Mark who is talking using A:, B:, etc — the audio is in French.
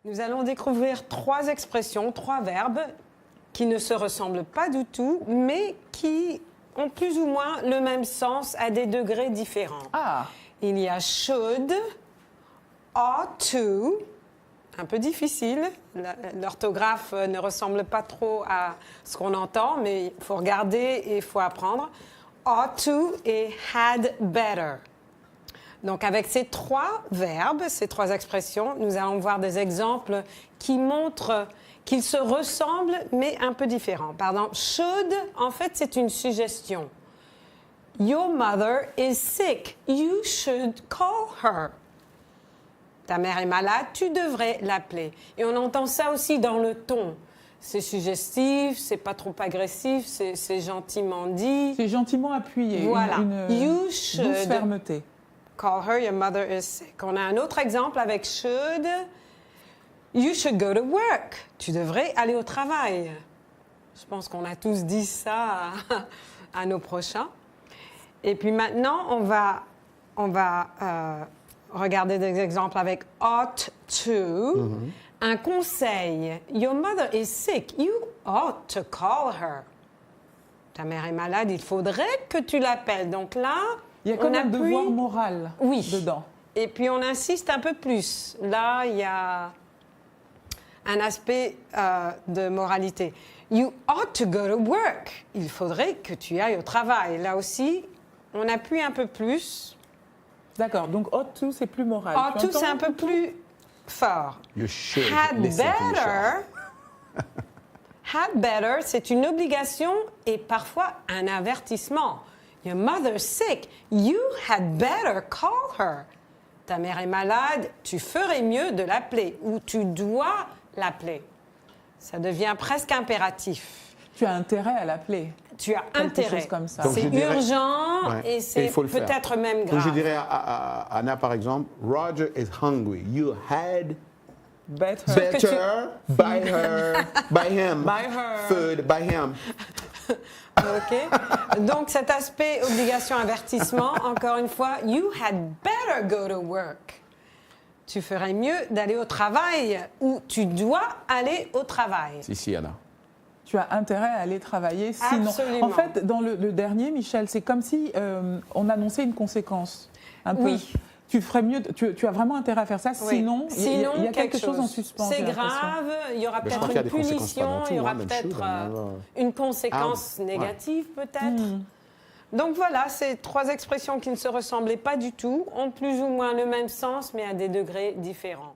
A: Nous allons découvrir 3 expressions, 3 verbes qui ne se ressemblent pas du tout, mais qui ont plus ou moins le même sens à des degrés différents.
B: Ah,
A: Il y a should, ought to, un peu difficile. L'orthographe ne ressemble pas trop à ce qu'on entend, mais il faut regarder et il faut apprendre. Ought to et had better. Donc, avec ces 3 verbes, ces 3 expressions, nous allons voir des exemples qui montrent qu'ils se ressemblent, mais un peu différents. Par exemple, should, en fait, c'est une suggestion. Your mother is sick. You should call her. Ta mère est malade, tu devrais l'appeler. Et on entend ça aussi dans le ton. C'est suggestif, c'est pas trop agressif, c'est gentiment dit.
B: c'est gentiment appuyé.
A: Voilà. You
B: Douce
A: should
B: fermeté.
A: call her, your mother is sick. On a un autre exemple avec should. You should go to work. Tu devrais aller au travail. Je pense qu'on a tous dit ça à nos prochains. Et puis maintenant, on va regarder des exemples avec ought to. Un conseil. Your mother is sick. You ought to call her. Ta mère est malade, il faudrait que tu l'appelles. Donc là,
B: Il y a comme
A: on
B: un
A: appuie-
B: devoir moral
A: Oui.
B: dedans.
A: Et puis on insiste un peu plus. Là, il y a un aspect de moralité. You ought to go to work. Il faudrait que tu ailles au travail. Là aussi, on appuie un peu plus.
B: D'accord, donc ought to, c'est plus moral.
A: Ought
B: Tu
A: to, c'est
B: entends
A: un peu plus fort.
C: You should
A: Had
C: listen to the
A: better. Had better, c'est une obligation et parfois un avertissement. Your mother's sick. You had better call her. Ta mère est malade, tu ferais mieux de l'appeler ou tu dois l'appeler. Ça devient presque impératif.
B: Tu as intérêt à l'appeler.
A: Tu as
B: Quelque
A: intérêt.
B: chose comme ça.
C: Donc,
A: C'est
C: je dirais-
A: urgent
C: Ouais.
A: et c'est
C: il faut le faire.
A: peut-être même
C: Donc je
A: grave.
C: dirais à Anna par exemple, Roger is hungry. You had
B: Better.
C: better buy her, buy him,
B: Buy her.
C: food, buy him.
A: OK? Donc, cet aspect obligation-avertissement, encore une fois, you had better go to work. Tu ferais mieux d'aller au travail ou tu dois aller au travail.
C: Si, Anna.
B: Tu as intérêt à aller travailler, sinon...
A: Absolument.
B: En fait, dans le dernier, Michel, c'est comme si on annonçait une conséquence. Un peu.
A: Oui.
B: Tu ferais mieux, tu as vraiment intérêt à faire ça,
A: Oui.
B: sinon il y a quelque chose en suspens.
A: C'est
B: j'ai l'impression.
A: grave, il y aura
C: Mais je crois qu'il y a
A: peut-être
C: des
A: une
C: conséquences pas
A: punition,
C: dans tout,
A: il y aura
C: hein, même
A: peut-être
C: shoot, hein,
A: une conséquence
C: ouais.
A: négative, peut-être. Donc voilà, ces 3 expressions qui ne se ressemblaient pas du tout ont plus ou moins le même sens, mais à des degrés différents.